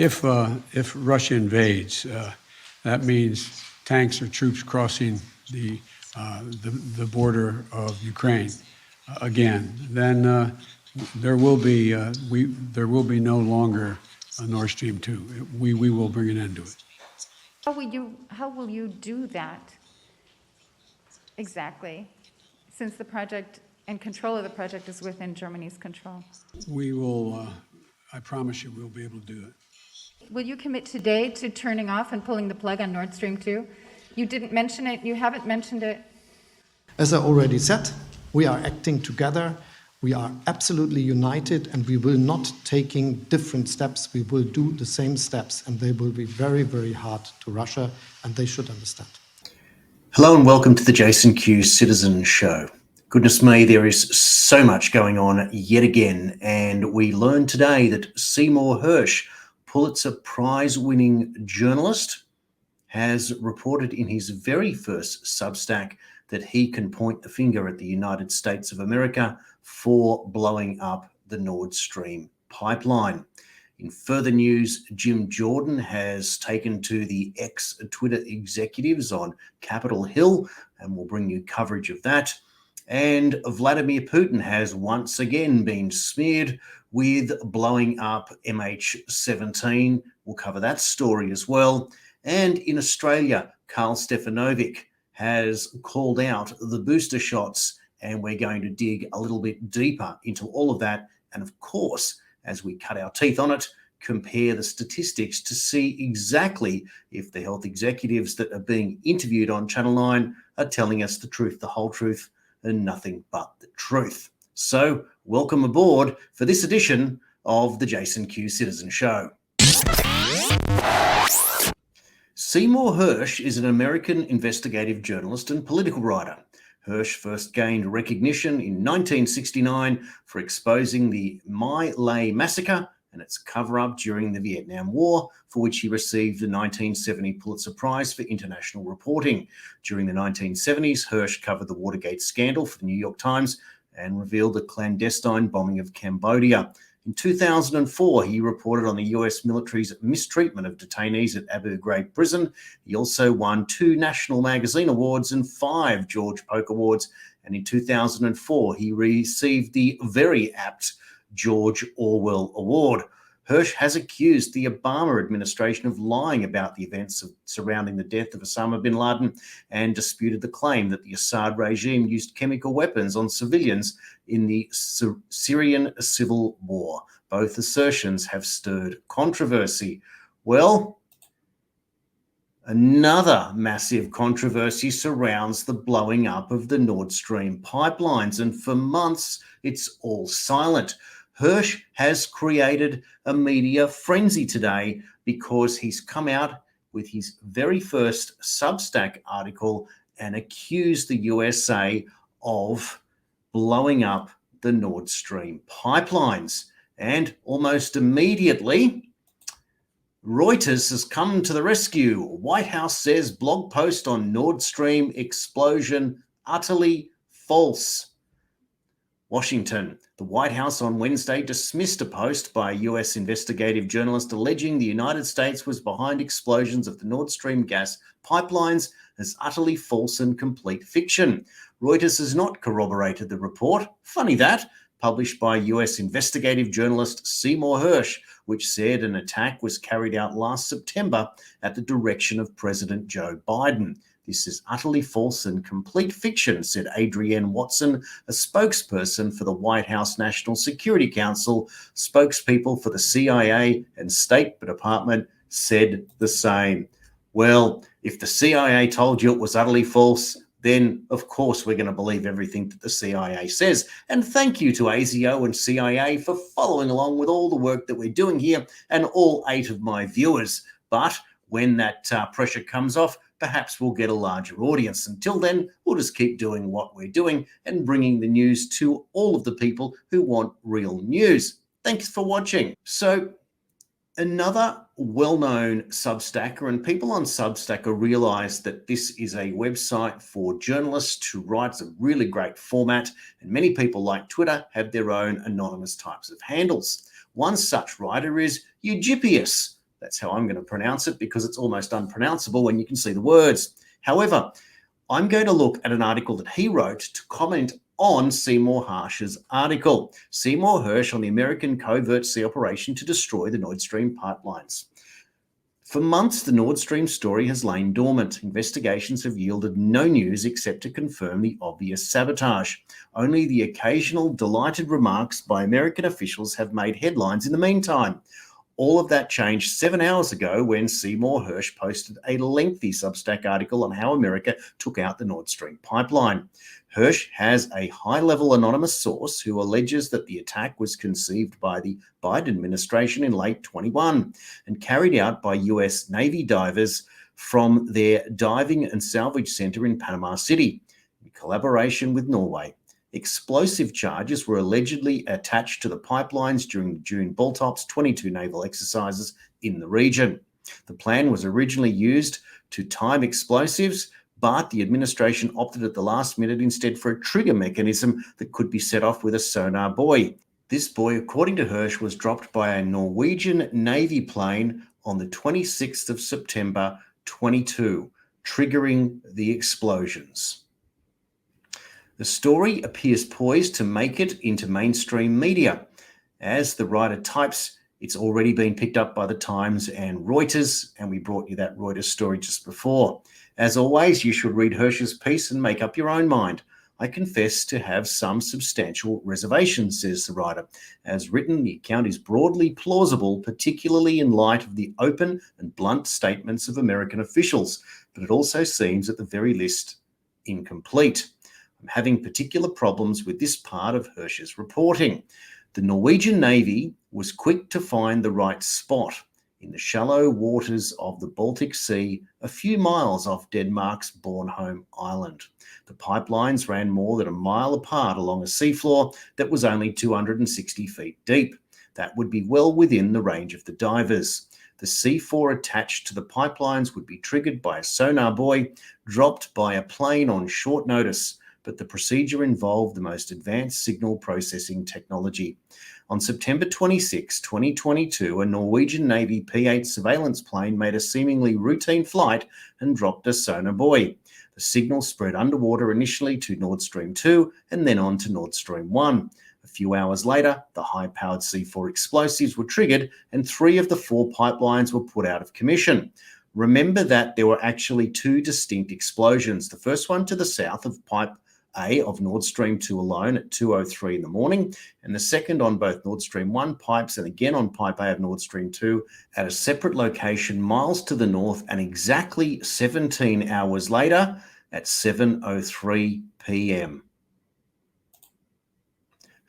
If Russia invades, that means tanks or troops crossing the border of Ukraine again. Then there will be no longer a Nord Stream 2. We will bring an end to it. How will you do that exactly, since the project and control of the project is within Germany's control? We will. I promise you, we'll be able to do it. Will you commit today to turning off and pulling the plug on Nord Stream 2? You didn't mention it. You haven't mentioned it. As I already said, we are acting together. We are absolutely united, and we will not taking different steps. We will do the same steps, and they will be very, very hard to Russia, and they should understand. Hello and welcome to the Jason Q Citizen Show. Goodness me, there is so much going on yet again, and we learned today that Seymour Hersh, Pulitzer Prize winning journalist, has reported in his very first Substack that he can point the finger at the United States of America for blowing up the Nord Stream pipeline. In further news, Jim Jordan has taken to the ex-Twitter executives on Capitol Hill, and we'll bring you coverage of that. And Vladimir Putin has once again been smeared with blowing up MH17. We'll cover that story as well. And in Australia, Karl Stefanovic has called out the booster shots, and we're going to dig a little bit deeper into all of that. And of course, as we cut our teeth on it, compare the statistics to see exactly if the health executives that are being interviewed on Channel 9 are telling us the truth, the whole truth, and nothing but the truth. So welcome aboard for this edition of the Jason Q Citizen Show. Seymour Hersh is an American investigative journalist and political writer. Hersh first gained recognition in 1969 for exposing the My Lai massacre and its cover-up during the Vietnam War, for which he received the 1970 Pulitzer Prize for international reporting. During the 1970s, Hersh covered the Watergate scandal for the New York Times and revealed the clandestine bombing of Cambodia. In 2004, he reported on the US military's mistreatment of detainees at Abu Ghraib prison. He also won 2 National Magazine Awards and 5 George Polk Awards. And in 2004, he received the very apt George Orwell Award. Hersh has accused the Obama administration of lying about the events surrounding the death of Osama bin Laden and disputed the claim that the Assad regime used chemical weapons on civilians in the Syrian civil war. Both assertions have stirred controversy. Well, another massive controversy surrounds the blowing up of the Nord Stream pipelines, and for months it's all silent. Hersh has created a media frenzy today because he's come out with his very first Substack article and accused the USA of blowing up the Nord Stream pipelines. And almost immediately, Reuters has come to the rescue. White House says blog post on Nord Stream explosion utterly false. Washington. The White House on Wednesday dismissed a post by a US investigative journalist alleging the United States was behind explosions of the Nord Stream gas pipelines as utterly false and complete fiction. Reuters has not corroborated the report, funny that, published by US investigative journalist Seymour Hersh, which said an attack was carried out last September at the direction of President Joe Biden. This is utterly false and complete fiction, said Adrienne Watson, a spokesperson for the White House National Security Council. Spokespeople for the CIA and State Department said the same. Well, if the CIA told you it was utterly false, then of course we're going to believe everything that the CIA says. And thank you to ASIO and CIA for following along with all the work that we're doing here and all 8 of my viewers. But when that pressure comes off, perhaps we'll get a larger audience. Until then, we'll just keep doing what we're doing and bringing the news to all of the people who want real news. Thanks for watching. So another well-known Substacker, and people on Substacker realize that this is a website for journalists who write a really great format, and many people like Twitter have their own anonymous types of handles. One such writer is Eugippius, That's how I'm going to pronounce it, because it's almost unpronounceable when you can see the words. However, I'm going to look at an article that he wrote to comment on Seymour Hersh's article. Seymour Hersh on the American covert sea operation to destroy the Nord Stream pipelines. For months, the Nord Stream story has lain dormant. Investigations have yielded no news except to confirm the obvious sabotage. Only the occasional delighted remarks by American officials have made headlines in the meantime. All of that changed 7 hours ago when Seymour Hersh posted a lengthy Substack article on how America took out the Nord Stream pipeline. Hersh has a high-level anonymous source who alleges that the attack was conceived by the Biden administration in late 21 and carried out by US Navy divers from their diving and salvage center in Panama City, in collaboration with Norway. Explosive charges were allegedly attached to the pipelines during the June Baltops 22 naval exercises in the region. The plan was originally used to time explosives, but the administration opted at the last minute instead for a trigger mechanism that could be set off with a sonar buoy. This buoy, according to Hersh, was dropped by a Norwegian Navy plane on the 26th of September 22, triggering the explosions. The story appears poised to make it into mainstream media. As the writer types, it's already been picked up by the Times and Reuters, and we brought you that Reuters story just before. As always, you should read Hersh's piece and make up your own mind. I confess to have some substantial reservations, says the writer. As written, the account is broadly plausible, particularly in light of the open and blunt statements of American officials, but it also seems at the very least incomplete. I'm having particular problems with this part of Hersh's reporting. The Norwegian Navy was quick to find the right spot in the shallow waters of the Baltic Sea, a few miles off Denmark's Bornholm Island. The pipelines ran more than a mile apart along a seafloor that was only 260 feet deep. That would be well within the range of the divers. The C4 attached to the pipelines would be triggered by a sonar buoy dropped by a plane on short notice, but the procedure involved the most advanced signal processing technology. On September 26, 2022, a Norwegian Navy P-8 surveillance plane made a seemingly routine flight and dropped a sonar buoy. The signal spread underwater initially to Nord Stream 2 and then on to Nord Stream 1. A few hours later, the high-powered C4 explosives were triggered and 3 of the 4 pipelines were put out of commission. Remember that there were actually 2 distinct explosions. The first one to the south of Pipe A of Nord Stream 2 alone at 2:03 in the morning, and the second on both Nord Stream 1 pipes and again on Pipe A of Nord Stream 2 at a separate location miles to the north and exactly 17 hours later at 7:03 p.m.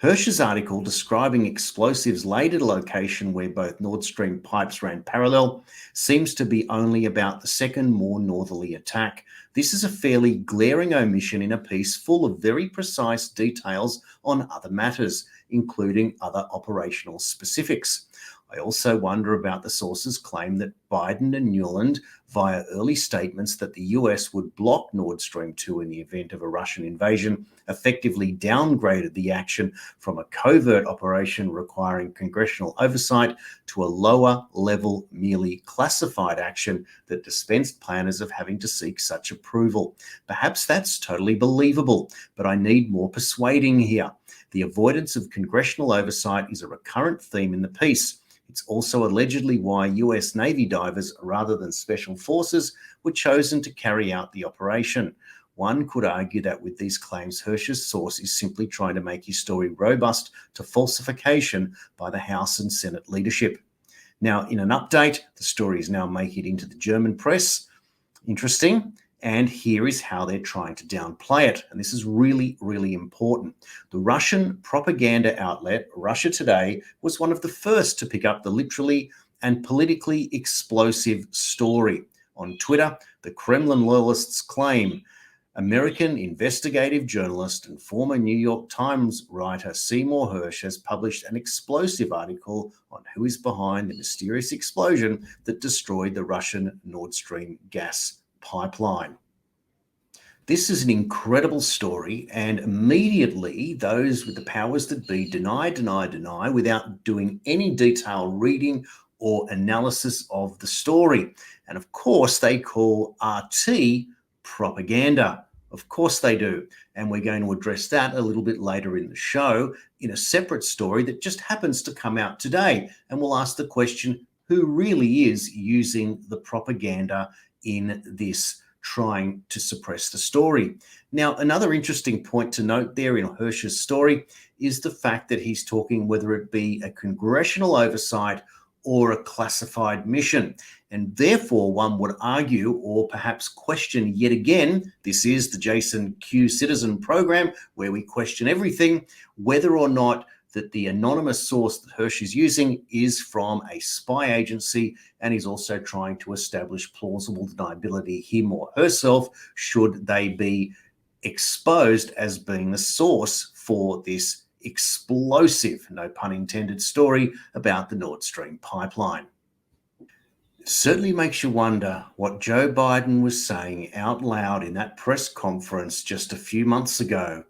Hersh's article describing explosives laid at a location where both Nord Stream pipes ran parallel seems to be only about the second, more northerly attack. This is a fairly glaring omission in a piece full of very precise details on other matters, including other operational specifics. I also wonder about the source's claim that Biden and Nuland, via early statements that the US would block Nord Stream 2 in the event of a Russian invasion, effectively downgraded the action from a covert operation requiring congressional oversight to a lower level, merely classified action that dispensed planners of having to seek such approval. Perhaps that's totally believable, but I need more persuading here. The avoidance of congressional oversight is a recurrent theme in the piece. It's also allegedly why US Navy divers, rather than special forces, were chosen to carry out the operation. One could argue that with these claims, Hersh's source is simply trying to make his story robust to falsification by the House and Senate leadership. Now, in an update, the story is now making it into the German press. Interesting. And here is how they're trying to downplay it. And this is really, really important. The Russian propaganda outlet, Russia Today, was one of the first to pick up the literally and politically explosive story. On Twitter, the Kremlin loyalists claim American investigative journalist and former New York Times writer Seymour Hersh has published an explosive article on who is behind the mysterious explosion that destroyed the Russian Nord Stream gas pipeline. This is an incredible story, and immediately those with the powers that be deny without doing any detailed reading or analysis of the story. And of course, they call RT propaganda. Of course they do. And we're going to address that a little bit later in the show in a separate story that just happens to come out today. And we'll ask the question, who really is using the propaganda in this trying to suppress the story? Now, another interesting point to note there in Hersh's story is the fact that he's talking whether it be a congressional oversight or a classified mission. And therefore, one would argue or perhaps question yet again, this is the Jason Q Citizen program where we question everything, whether or not that the anonymous source that Hersh is using is from a spy agency, and he's also trying to establish plausible deniability, him or herself, should they be exposed as being the source for this explosive, no pun intended, story about the Nord Stream pipeline. It certainly makes you wonder what Joe Biden was saying out loud in that press conference just a few months ago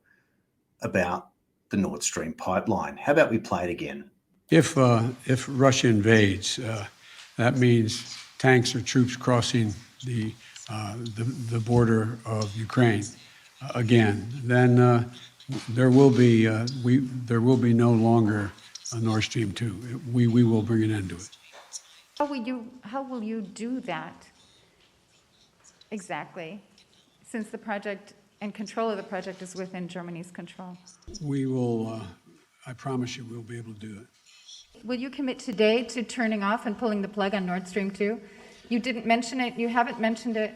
about the Nord Stream pipeline. How about we play it again? If Russia invades, that means tanks or troops crossing the border of Ukraine again. Then there will be no longer a Nord Stream 2. We will bring an end to it. How will you do that exactly, since the project and control of the project is within Germany's control? We will, I promise you, we'll be able to do it. Will you commit today to turning off and pulling the plug on Nord Stream 2? You didn't mention it, you haven't mentioned it.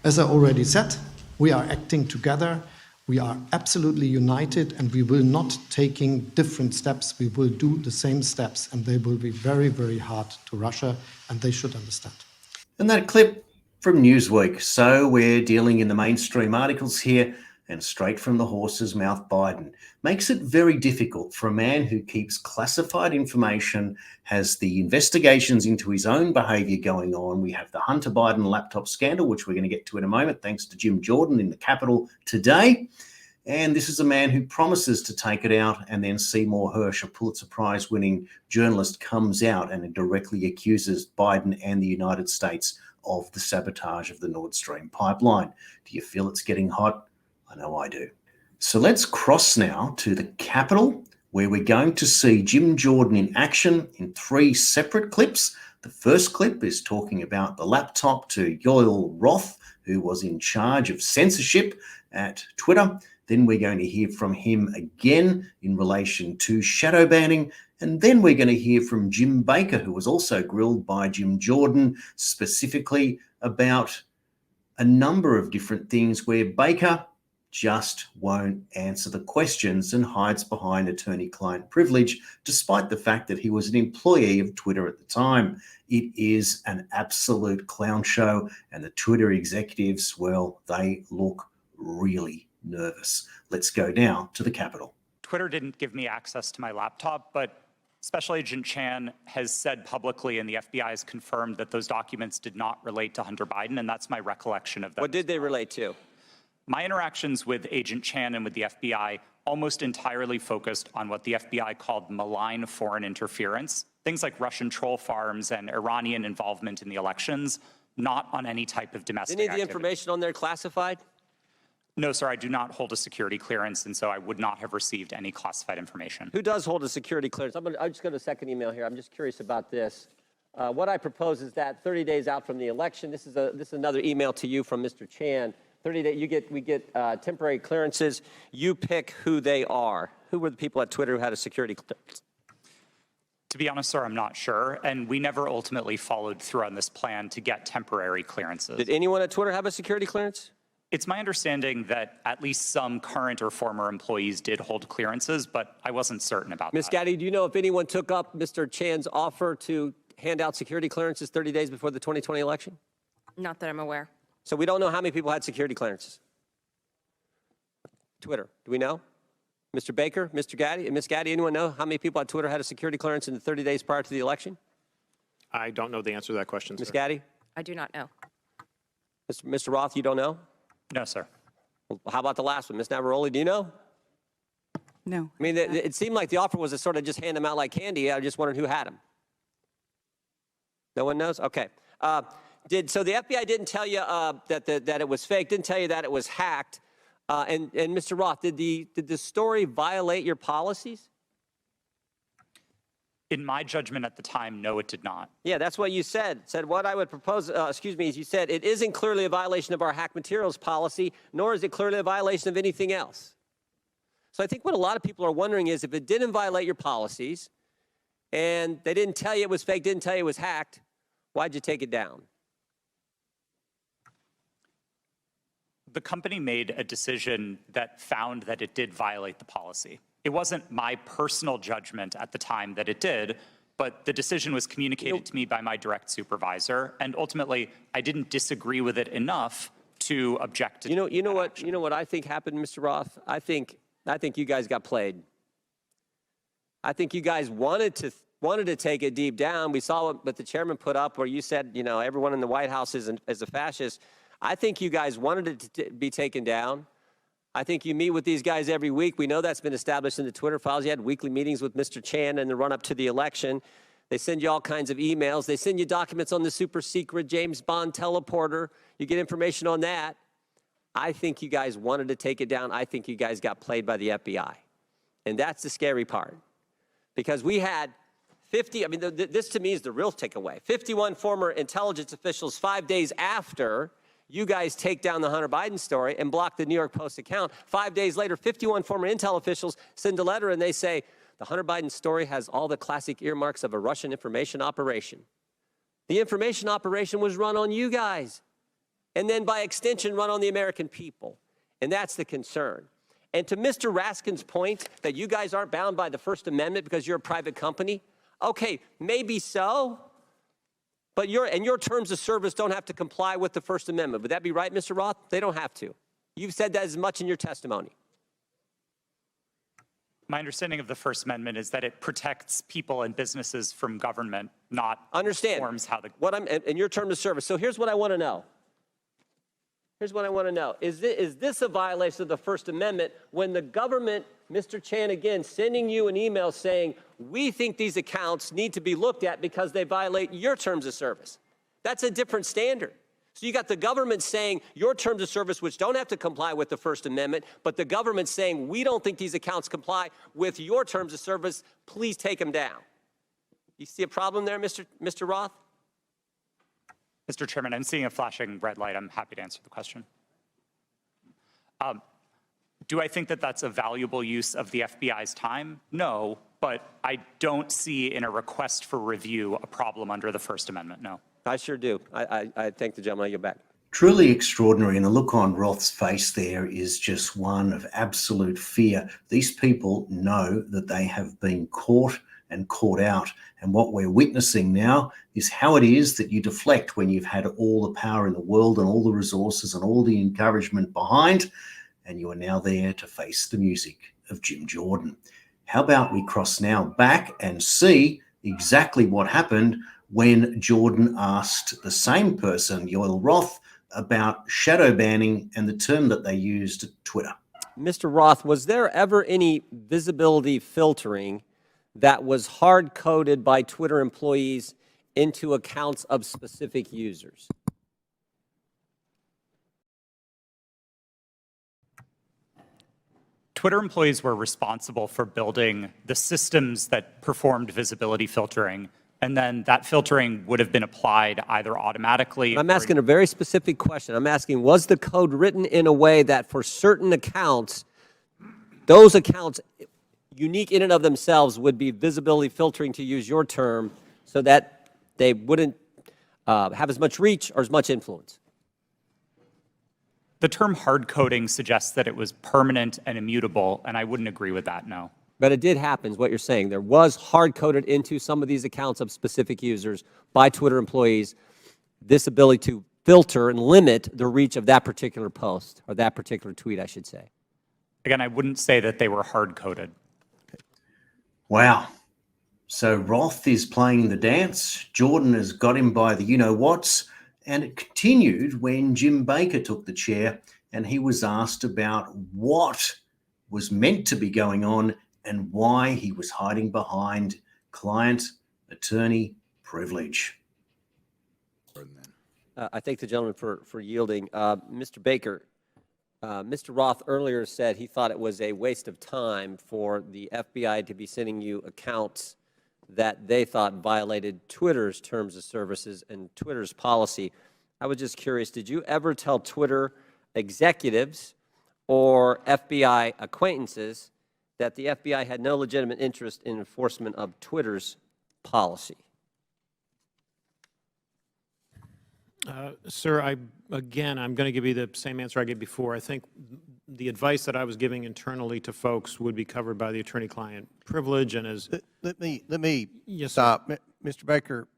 As I already said, we are acting together. We are absolutely united, and we will not taking different steps. We will do the same steps, and they will be very, very hard to Russia, and they should understand. And that clip from Newsweek. So we're dealing in the mainstream articles here, and straight from the horse's mouth, Biden makes it very difficult for a man who keeps classified information, has the investigations into his own behavior going on. We have the Hunter Biden laptop scandal, which we're going to get to in a moment, thanks to Jim Jordan in the Capitol today. And this is a man who promises to take it out, and then Seymour Hersh, a Pulitzer Prize winning journalist, comes out and directly accuses Biden and the United States of the sabotage of the Nord Stream pipeline. Do you feel it's getting hot? I know I do. So let's cross now to the Capitol, where we're going to see Jim Jordan in action in 3 separate clips. The first clip is talking about the laptop to Yoel Roth, who was in charge of censorship at Twitter. Then we're going to hear from him again in relation to shadow banning. And then we're going to hear from Jim Baker, who was also grilled by Jim Jordan, specifically about a number of different things where Baker just won't answer the questions and hides behind attorney-client privilege, despite the fact that he was an employee of Twitter at the time. It is an absolute clown show, and the Twitter executives, well, they look really nervous. Let's go now to the Capitol. Twitter didn't give me access to my laptop, but Special Agent Chan has said publicly, and the FBI has confirmed, that those documents did not relate to Hunter Biden, and that's my recollection of them. What did they relate to? My interactions with Agent Chan and with the FBI almost entirely focused on what the FBI called malign foreign interference, things like Russian troll farms and Iranian involvement in the elections, not on any type of domestic Any of the activity. information on there classified? No, sir, I do not hold a security clearance, and so I would not have received any classified information. Who does hold a security clearance? I'll just go to the second email here. I'm just curious about this. What I propose is that 30 days out from the election, this is another email to you from Mr. Chan. 30 days, we get temporary clearances. You pick who they are. Who were the people at Twitter who had a security clearance? To be honest, sir, I'm not sure, and we never ultimately followed through on this plan to get temporary clearances. Did anyone at Twitter have a security clearance? It's my understanding that at least some current or former employees did hold clearances, but I wasn't certain about that. Ms. Gaddy, do you know if anyone took up Mr. Chan's offer to hand out security clearances 30 days before the 2020 election? Not that I'm aware. So we don't know how many people had security clearances. Twitter, do we know? Mr. Baker, Mr. Gaddy, Ms. Gaddy, anyone know how many people on Twitter had a security clearance in the 30 days prior to the election? I don't know the answer to that question, Ms. sir. Gaddy? I do not know. Mr. Roth, you don't know? No, sir. Well, how about the last one? Ms. Navaroli, do you know? No. I mean, it seemed like the offer was to sort of just hand them out like candy. I just wondered who had them. No one knows? Okay. So the FBI didn't tell you that it was fake, didn't tell you that it was hacked. And Mr. Roth, did the story violate your policies? In my judgment at the time, no, it did not. Yeah, that's what you said. Said what I would propose, is you said it isn't clearly a violation of our hack materials policy, nor is it clearly a violation of anything else. So I think what a lot of people are wondering is if it didn't violate your policies and they didn't tell you it was fake, didn't tell you it was hacked, why'd you take it down? The company made a decision that found that it did violate the policy. It wasn't my personal judgment at the time that it did, but the decision was communicated to me by my direct supervisor, and ultimately, I didn't disagree with it enough to object to. You know what I think happened, Mr. Roth? I think you guys got played. I think you guys wanted to take it deep down. We saw what the chairman put up, where you said, everyone in the White House is a fascist. I think you guys wanted it to be taken down. I think you meet with these guys every week. We know that's been established in the Twitter files. You had weekly meetings with Mr. Chan in the run-up to the election. They send you all kinds of emails. They send you documents on the super secret James Bond teleporter. You get information on that. I think you guys wanted to take it down. I think you guys got played by the FBI. And that's the scary part. Because we had 50, this to me is the real takeaway. 51 former intelligence officials 5 days after you guys take down the Hunter Biden story and block the New York Post account. 5 days later, 51 former intel officials send a letter and they say, the Hunter Biden story has all the classic earmarks of a Russian information operation. The information operation was run on you guys, and then by extension run on the American people. And that's the concern. And to Mr. Raskin's point that you guys aren't bound by the First Amendment because you're a private company, okay, maybe so. But your terms of service don't have to comply with the First Amendment. Would that be right, Mr. Roth? They don't have to. You've said that as much in your testimony. My understanding of the First Amendment is that it protects people and businesses from government, not forms how the... In your terms of service. So here's what I want to know. Is this a violation of the First Amendment when the government, Mr. Chan, again, sending you an email saying, we think these accounts need to be looked at because they violate your terms of service? That's a different standard. So you got the government saying your terms of service, which don't have to comply with the First Amendment, but the government saying we don't think these accounts comply with your terms of service, please take them down. You see a problem there, Mr. Roth? Mr. Chairman, I'm seeing a flashing red light. I'm happy to answer the question. Do I think that that's a valuable use of the FBI's time? No, but I don't see in a request for review a problem under the First Amendment, no. I sure do. I thank the gentleman. You're back. Truly extraordinary, and the look on Roth's face there is just one of absolute fear. These people know that they have been caught and caught out, and what we're witnessing now is how it is that you deflect when you've had all the power in the world and all the resources and all the encouragement behind, and you are now there to face the music of Jim Jordan. How about we cross now back and see exactly what happened when Jordan asked the same person, Yoel Roth, about shadow banning and the term that they used at Twitter. Mr. Roth, was there ever any visibility filtering that was hard-coded by Twitter employees into accounts of specific users? Twitter employees were responsible for building the systems that performed visibility filtering, and then that filtering would have been applied either automatically. I'm asking a very specific question. I'm asking, was the code written in a way that for certain accounts, those accounts, unique in and of themselves, would be visibility filtering, to use your term, so that they wouldn't have as much reach or as much influence? The term hard coding suggests that it was permanent and immutable, and I wouldn't agree with that, no. But it did happen, is what you're saying. There was hard-coded into some of these accounts of specific users by Twitter employees this ability to filter and limit the reach of that particular post, or that particular tweet, I should say. Again, I wouldn't say that they were hard-coded. Wow. So Roth is playing the dance. Jordan has got him by the you-know-whats. And it continued when Jim Baker took the chair and he was asked about what was meant to be going on and why he was hiding behind client attorney privilege. I thank the gentleman for yielding. Mr. Baker, Mr. Roth earlier said he thought it was a waste of time for the FBI to be sending you accounts that they thought violated Twitter's terms of services and Twitter's policy. I was just curious, did you ever tell Twitter executives or FBI acquaintances that the FBI had no legitimate interest in enforcement of Twitter's policy? Sir, I'm going to give you the same answer I gave before. I think the advice that I was giving internally to folks would be covered by the attorney-client privilege, and as Let me Yes, stop. Mr. Baker,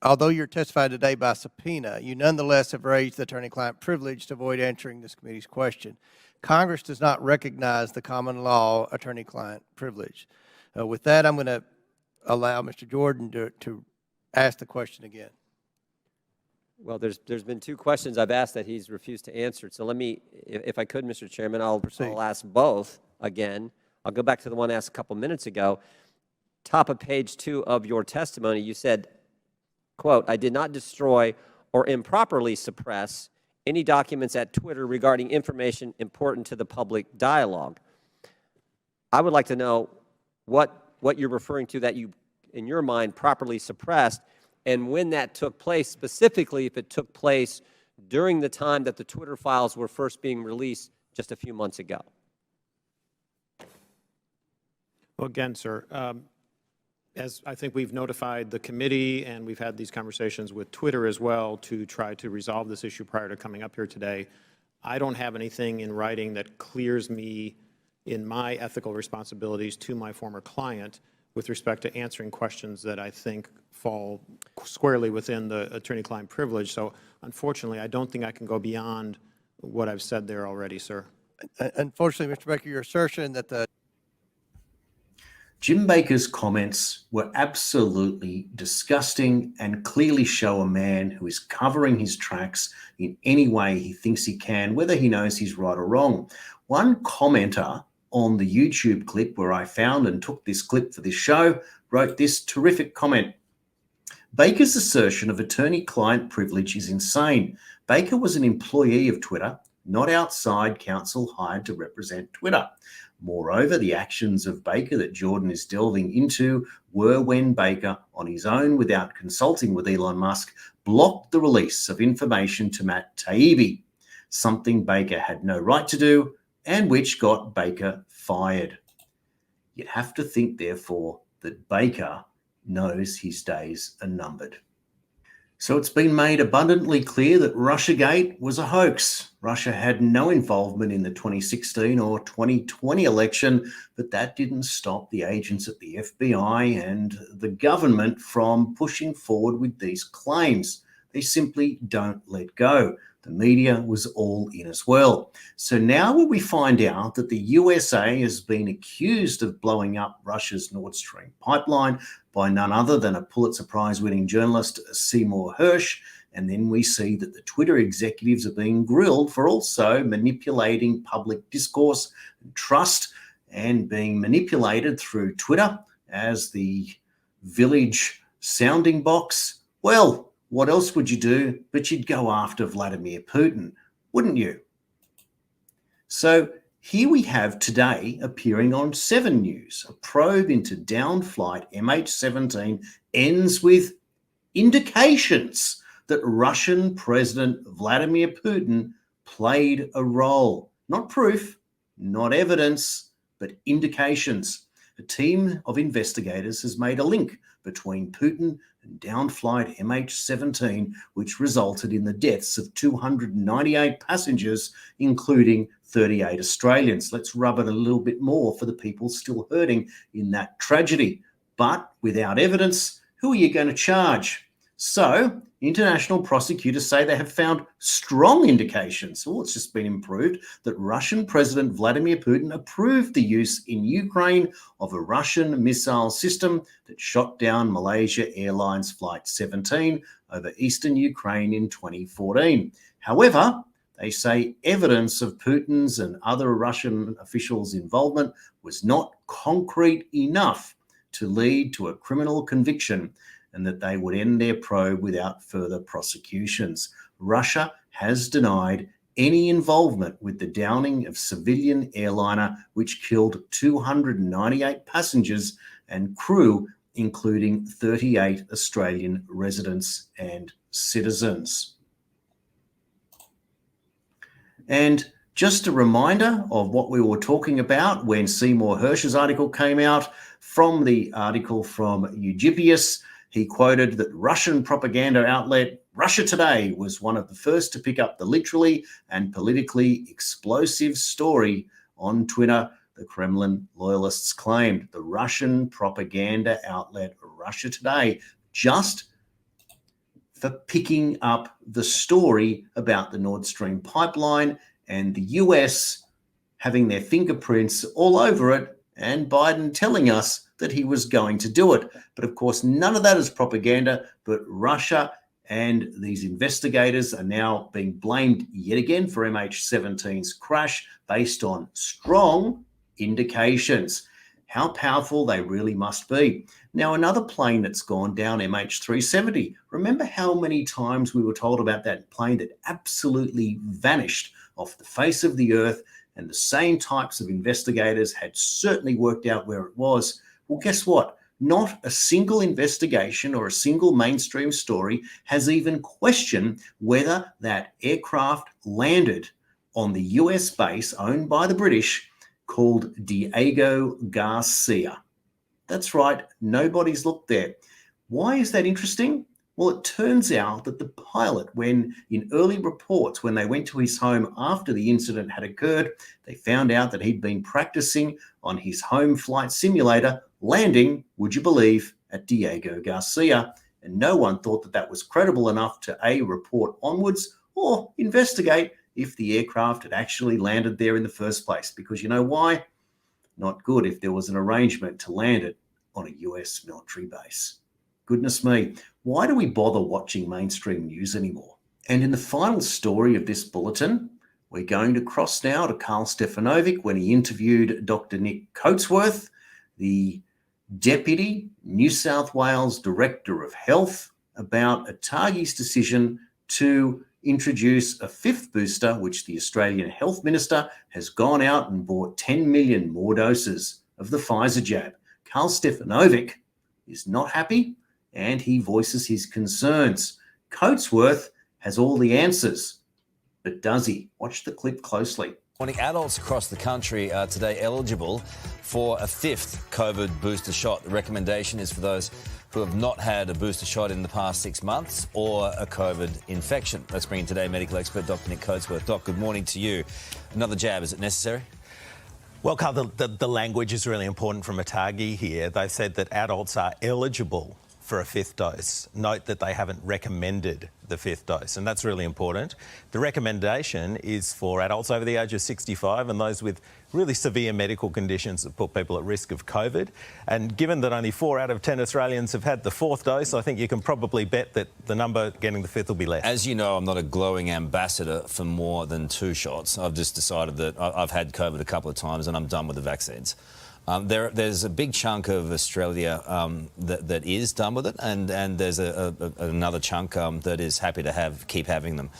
although you're testifying today by subpoena, you nonetheless have raised the attorney-client privilege to avoid answering this committee's question. Congress does not recognize the common law attorney-client privilege. With that, I'm going to allow Mr. Jordan to ask the question again. Well, there's been two questions I've asked that he's refused to answer. So let me, if I could, Mr. Chairman, I'll ask both again. I'll go back to the one asked a couple minutes ago. Top of page 2 of your testimony, you said, quote, "I did not destroy or improperly suppress any documents at Twitter regarding information important to the public dialogue." I would like to know what you're referring to that you, in your mind, properly suppressed, and when that took place, specifically if it took place during the time that the Twitter files were first being released just a few months ago. Well, again, sir, as I think we've notified the committee and we've had these conversations with Twitter as well to try to resolve this issue prior to coming up here today, I don't have anything in writing that clears me in my ethical responsibilities to my former client with respect to answering questions that I think fall squarely within the attorney-client privilege. So unfortunately, I don't think I can go beyond what I've said there already, sir. Unfortunately, Mr. Baker, your assertion that the Jim Baker's comments were absolutely disgusting and clearly show a man who is covering his tracks in any way he thinks he can, whether he knows he's right or wrong. One commenter on the YouTube clip where I found and took this clip for this show wrote this terrific comment. "Baker's assertion of attorney-client privilege is insane. Baker was an employee of Twitter, not outside counsel hired to represent Twitter. Moreover, the actions of Baker that Jordan is delving into were when Baker, on his own without consulting with Elon Musk, blocked the release of information to Matt Taibbi, something Baker had no right to do and which got Baker fired. You'd have to think, therefore, that Baker knows his days are numbered." So it's been made abundantly clear that Russiagate was a hoax. Russia had no involvement in the 2016 or 2020 election, but that didn't stop the agents at the FBI and the government from pushing forward with these claims. They simply don't let go. The media was all in as well. So now when we find out that the USA has been accused of blowing up Russia's Nord Stream pipeline by none other than a Pulitzer Prize winning journalist, Seymour Hersh, and then we see that the Twitter executives are being grilled for also manipulating public discourse and trust and being manipulated through Twitter as the village sounding box, well, what else would you do but you'd go after Vladimir Putin, wouldn't you? So here we have today appearing on 7 News, a probe into down flight MH17 ends with indications that Russian President Vladimir Putin played a role. Not proof, not evidence, but indications. A team of investigators has made a link between Putin and downflight MH17, which resulted in the deaths of 298 passengers, including 38 Australians. Let's rub it a little bit more for the people still hurting in that tragedy. But without evidence, who are you going to charge? So international prosecutors say they have found strong indications, well, it's just been improved, that Russian President Vladimir Putin approved the use in Ukraine of a Russian missile system that shot down Malaysia Airlines Flight 17 over eastern Ukraine in 2014. However, they say evidence of Putin's and other Russian officials' involvement was not concrete enough to lead to a criminal conviction. and that they would end their probe without further prosecutions. Russia has denied any involvement with the downing of civilian airliner, which killed 298 passengers and crew, including 38 Australian residents and citizens. And just a reminder of what we were talking about when Seymour Hersh's article came out. From the article from Eusebius, he quoted that Russian propaganda outlet Russia Today was one of the first to pick up the literally and politically explosive story on Twitter, the Kremlin loyalists claimed. The Russian propaganda outlet Russia Today, just for picking up the story about the Nord Stream pipeline and the US having their fingerprints all over it, and Biden telling us that he was going to do it. But of course, none of that is propaganda, but Russia and these investigators are now being blamed yet again for MH17's crash based on strong indications. How powerful they really must be. Now, another plane that's gone down, MH370. Remember how many times we were told about that plane that absolutely vanished off the face of the earth, and the same types of investigators had certainly worked out where it was. Well, guess what? Not a single investigation or a single mainstream story has even questioned whether that aircraft landed on the US base owned by the British called Diego Garcia. That's right, nobody's looked there. Why is that interesting? Well, it turns out that the pilot, when in early reports, when they went to his home after the incident had occurred, they found out that he'd been practicing on his home flight simulator, landing, would you believe, at Diego Garcia. And no one thought that that was credible enough to A, report onwards or investigate if the aircraft had actually landed there in the first place. Because you know why? Not good if there was an arrangement to land it on a US military base. Goodness me, why do we bother watching mainstream news anymore? And in the final story of this bulletin, we're going to cross now to Karl Stefanovic when he interviewed Dr Nick Coatsworth, the Deputy New South Wales Director of Health, about ATAGI's decision to introduce a fifth booster, which the Australian Health Minister has gone out and bought 10 million more doses of the Pfizer jab. Karl Stefanovic is not happy, and he voices his concerns. Coatsworth has all the answers, but does he? Watch the clip closely. Morning. Adults across the country are today eligible for a fifth COVID booster shot. The recommendation is for those who have not had a booster shot in the past 6 months or a COVID infection. Let's bring in today medical expert Dr Nick Coatsworth. Doc, good morning to you. Another jab, is it necessary? Well, Carl, the language is really important from ATAGI here. They've said that adults are eligible for a fifth dose. Note that they haven't recommended the fifth dose, and that's really important. The recommendation is for adults over the age of 65 and those with really severe medical conditions that put people at risk of COVID. And given that only 4 out of 10 Australians have had the fourth dose, I think you can probably bet that the number getting the fifth will be less. As you know, I'm not a glowing ambassador for more than 2 shots. I've just decided that I've had COVID a couple of times and I'm done with the vaccines. There's a big chunk of Australia that is done with it, and there's another chunk that is happy to keep having them.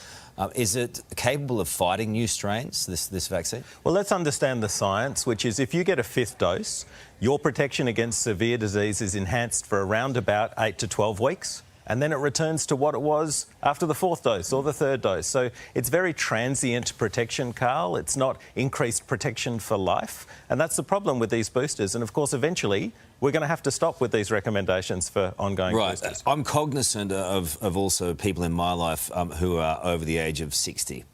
Is it capable of fighting new strains, this vaccine? Well, let's understand the science, which is if you get a fifth dose, your protection against severe disease is enhanced for around about 8 to 12 weeks. And then it returns to what it was after the fourth dose or the third dose. So it's very transient protection, Carl. It's not increased protection for life. And that's the problem with these boosters. And of course, eventually, we're going to have to stop with these recommendations for ongoing boosters. I'm cognizant of also people in my life who are over the age of 60.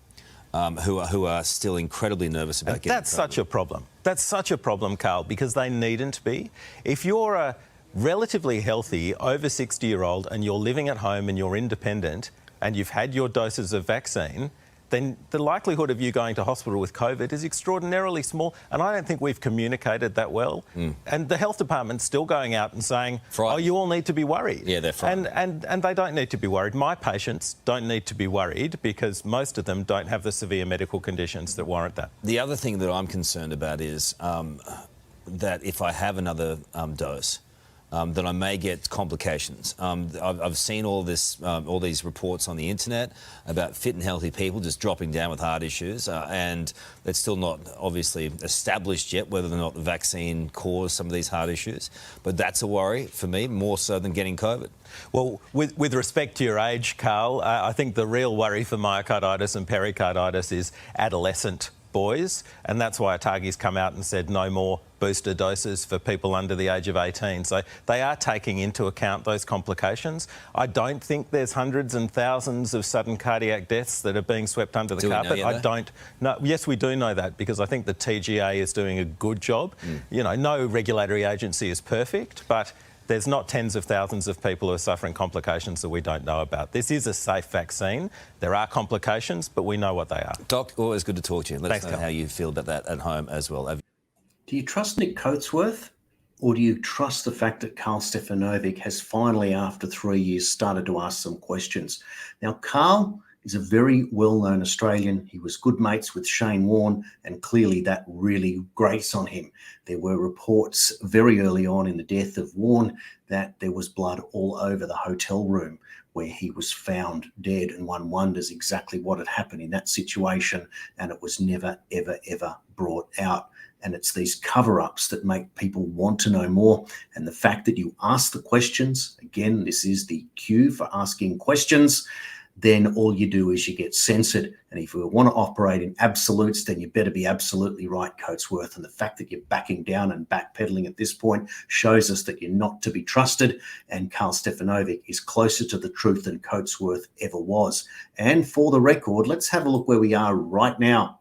Who are still incredibly nervous about getting COVID. That's such a problem. That's such a problem, Carl, because they needn't be. If you're a relatively healthy, over 60-year-old, and you're living at home and you're independent and you've had your doses of vaccine, then the likelihood of you going to hospital with COVID is extraordinarily small, and I don't think we've communicated that well. And the health department's still going out and saying, oh, you all need to be worried. Yeah, they're frightened. And they don't need to be worried. My patients don't need to be worried because most of them don't have the severe medical conditions that warrant that. The other thing that I'm concerned about is that if I have another dose, that I may get complications. I've seen all these reports on the internet about fit and healthy people just dropping down with heart issues, and it's still not obviously established yet whether or not the vaccine caused some of these heart issues. But that's a worry for me, more so than getting COVID. Well, with respect to your age, Carl, I think the real worry for myocarditis and pericarditis is adolescent boys, and that's why ATAGI's come out and said no more booster doses for people under the age of 18. So they are taking into account those complications. I don't think there's hundreds and thousands of sudden cardiac deaths that are being swept under the carpet. I don't know. Yes, we do know that because I think the TGA is doing a good job. You know, no regulatory agency is perfect, but there's not tens of thousands of people who are suffering complications that we don't know about. This is a safe vaccine. There are complications, but we know what they are. Doc, always good to talk to you. Let us know Carl. how you feel about that at home as well. Do you trust Nick Coatsworth, or do you trust the fact that Carl Stefanovic has finally, after 3 years, started to ask some questions? Now, Carl is a very well-known Australian. He was good mates with Shane Warne, and clearly that really grates on him. There were reports very early on in the death of Warne that there was blood all over the hotel room where he was found dead, and one wonders exactly what had happened in that situation, and it was never, ever, ever brought out. And it's these cover-ups that make people want to know more. And the fact that you ask the questions, again, this is the cue for asking questions, then all you do is you get censored. And if you want to operate in absolutes, then you better be absolutely right, Coatsworth. And the fact that you're backing down and backpedaling at this point shows us that you're not to be trusted. And Carl Stefanovic is closer to the truth than Coatsworth ever was. And for the record, let's have a look where we are right now.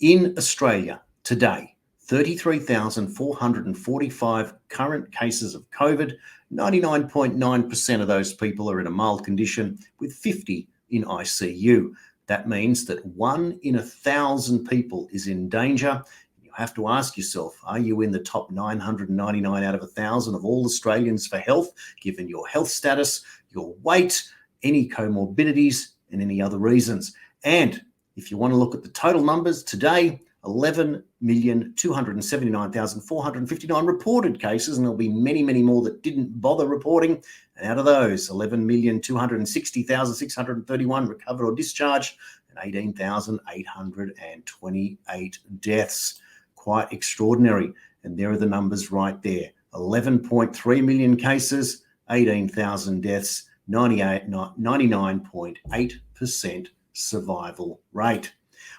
In Australia today, 33,445 current cases of COVID. 99.9% of those people are in a mild condition, with 50 in ICU. That means that 1 in 1,000 people is in danger. You have to ask yourself, are you in the top 999 out of 1,000 of all Australians for health, given your health status, your weight, any comorbidities, and any other reasons? And if you want to look at the total numbers today, 11,279,459 reported cases, and there'll be many, many more that didn't bother reporting. And out of those, 11,260,631 recovered or discharged, and 18,828 deaths. Quite extraordinary. And there are the numbers right there. 11.3 million cases, 18,000 deaths, 99.8% survival rate.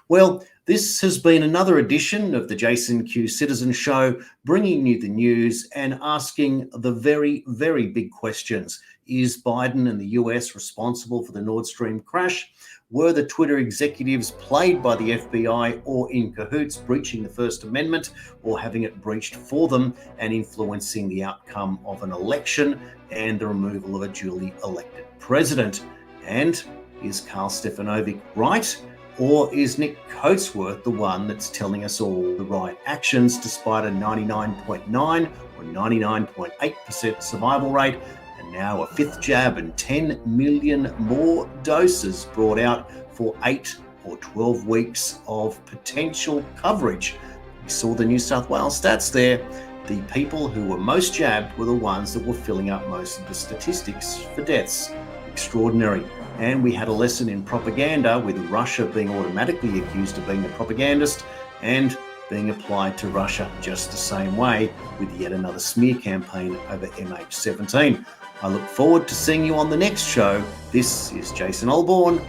Well, this has been another edition of the Jason Q Citizen Show, bringing you the news and asking the very, very big questions. Is Biden and the US responsible for the Nord Stream crash? Were the Twitter executives played by the FBI or in cahoots, breaching the First Amendment or having it breached for them and influencing the outcome of an election and the removal of a duly elected president? And is Carl Stefanovic right? Or is Nick Coatsworth the one that's telling us all the right actions despite a 99.9 or 99.8% survival rate, and now a 5th jab and 10 million more doses brought out for 8 or 12 weeks of potential coverage? We saw the New South Wales stats there. The people who were most jabbed were the ones that were filling up most of the statistics for deaths. Extraordinary. And we had a lesson in propaganda, with Russia being automatically accused of being the propagandist and being applied to Russia just the same way, with yet another smear campaign over MH17. I look forward to seeing you on the next show. This is Jason Olbourne,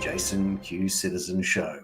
Jason Q Citizen Show.